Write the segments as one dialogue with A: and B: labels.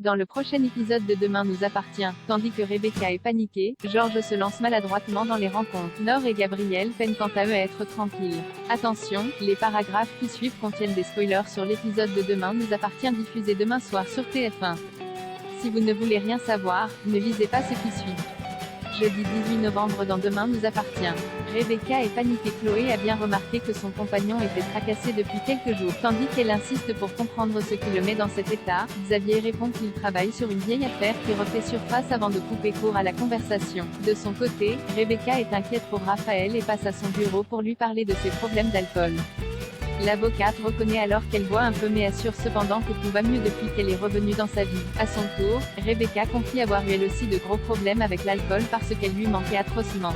A: Dans le prochain épisode de Demain nous appartient, tandis que Rebecca est paniquée, George se lance maladroitement dans les rencontres. Nor et Gabriel peinent quant à eux à être tranquilles. Attention, les paragraphes qui suivent contiennent des spoilers sur l'épisode de Demain nous appartient diffusé demain soir sur TF1. Si vous ne voulez rien savoir, ne lisez pas ce qui suit. Jeudi 18 novembre dans Demain nous appartient. Rebecca est paniquée. Chloé a bien remarqué que son compagnon était tracassé depuis quelques jours. Tandis qu'elle insiste pour comprendre ce qui le met dans cet état, Xavier répond qu'il travaille sur une vieille affaire qui refait surface avant de couper court à la conversation. De son côté, Rebecca est inquiète pour Raphaël et passe à son bureau pour lui parler de ses problèmes d'alcool. L'avocate reconnaît alors qu'elle boit un peu mais assure cependant que tout va mieux depuis qu'elle est revenue dans sa vie. À son tour, Rebecca confie avoir eu elle aussi de gros problèmes avec l'alcool parce qu'elle lui manquait atrocement.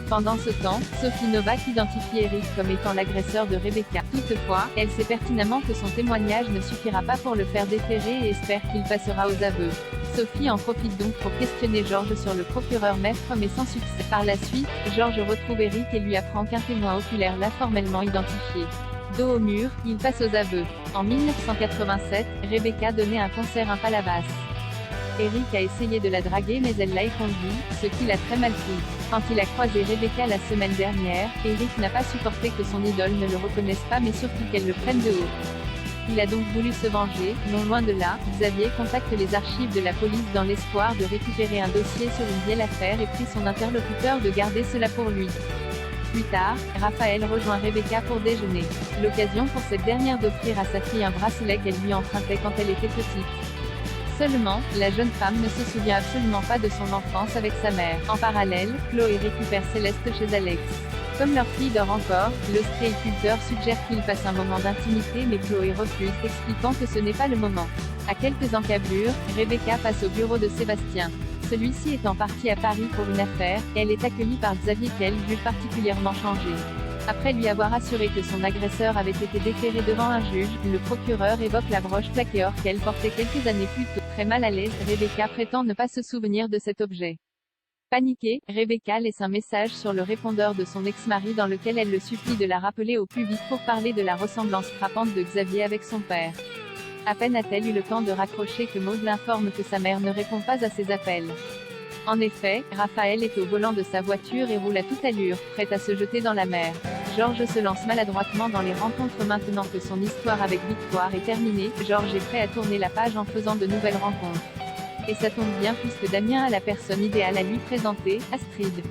A: Pendant ce temps, Sophie Novak identifie Eric comme étant l'agresseur de Rebecca. Toutefois, elle sait pertinemment que son témoignage ne suffira pas pour le faire déférer et espère qu'il passera aux aveux. Sophie en profite donc pour questionner George sur le procureur maître mais sans succès. Par la suite, George retrouve Eric et lui apprend qu'un témoin oculaire l'a formellement identifié. Dos au mur, il passe aux aveux. En 1987, Rebecca donnait un concert à Palavas. Eric a essayé de la draguer mais elle l'a éconduit, ce qui l'a très mal pris. Quand il a croisé Rebecca la semaine dernière, Eric n'a pas supporté que son idole ne le reconnaisse pas mais surtout qu'elle le prenne de haut. Il a donc voulu se venger. Non loin de là, Xavier contacte les archives de la police dans l'espoir de récupérer un dossier sur une vieille affaire et prie son interlocuteur de garder cela pour lui. Plus tard, Raphaël rejoint Rebecca pour déjeuner. L'occasion pour cette dernière d'offrir à sa fille un bracelet qu'elle lui empruntait quand elle était petite. Seulement, la jeune femme ne se souvient absolument pas de son enfance avec sa mère. En parallèle, Chloé récupère Céleste chez Alex. Comme leur fille dort encore, l'ostréiculteur suggère qu'ils passent un moment d'intimité mais Chloé refuse, expliquant que ce n'est pas le moment. À quelques encablures, Rebecca passe au bureau de Sébastien. Celui-ci est en partie à Paris pour une affaire, et elle est accueillie par Xavier qu'elle juge particulièrement changé. Après lui avoir assuré que son agresseur avait été déféré devant un juge, le procureur évoque la broche plaquée or qu'elle portait quelques années plus tôt. Très mal à l'aise, Rebecca prétend ne pas se souvenir de cet objet. Paniquée, Rebecca laisse un message sur le répondeur de son ex-mari dans lequel elle le supplie de la rappeler au plus vite pour parler de la ressemblance frappante de Xavier avec son père. À peine a-t-elle eu le temps de raccrocher que Maud l'informe que sa mère ne répond pas à ses appels. En effet, Raphaël est au volant de sa voiture et roule à toute allure, prêt à se jeter dans la mer. George se lance maladroitement dans les rencontres maintenant que son histoire avec Victoire est terminée. George est prêt à tourner la page en faisant de nouvelles rencontres. Et ça tombe bien puisque Damien a la personne idéale à lui présenter, Astrid.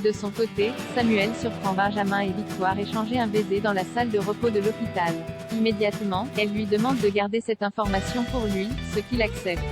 A: De son côté, Samuel surprend Benjamin et Victoire échanger un baiser dans la salle de repos de l'hôpital. Immédiatement, elle lui demande de garder cette information pour lui, ce qu'il accepte.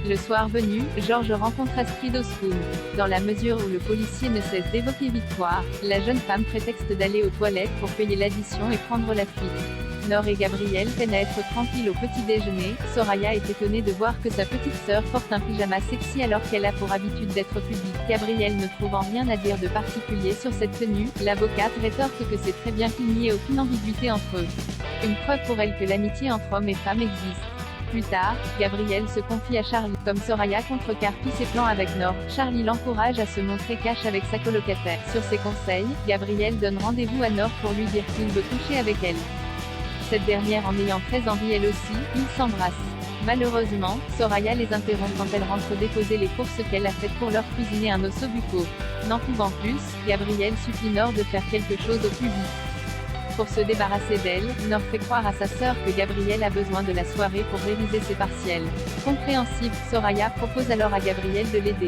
A: Le soir venu, George rencontre Astrid au Spoon. Dans la mesure où le policier ne cesse d'évoquer Victoire, la jeune femme prétexte d'aller aux toilettes pour payer l'addition et prendre la fuite. Nor et Gabriel peinent à être tranquilles au petit déjeuner. Soraya est étonnée de voir que sa petite sœur porte un pyjama sexy alors qu'elle a pour habitude d'être pudique. Gabriel ne trouvant rien à dire de particulier sur cette tenue, l'avocate rétorque que c'est très bien qu'il n'y ait aucune ambiguïté entre eux. Une preuve pour elle que l'amitié entre hommes et femmes existe. Plus tard, Gabriel se confie à Charlie. Comme Soraya contrecarre tous ses plans avec Nor, Charlie l'encourage à se montrer cash avec sa colocataire. Sur ses conseils, Gabriel donne rendez-vous à Nor pour lui dire qu'il veut coucher avec elle. Cette dernière en ayant très envie elle aussi, ils s'embrassent. Malheureusement, Soraya les interrompt quand elle rentre déposer les courses qu'elle a faites pour leur cuisiner un osso-bucco. N'en pouvant plus, Gabriel supplie Nor de faire quelque chose au plus vite. Pour se débarrasser d'elle, Nor fait croire à sa sœur que Gabriel a besoin de la soirée pour réviser ses partiels. Compréhensible, Soraya propose alors à Gabriel de l'aider.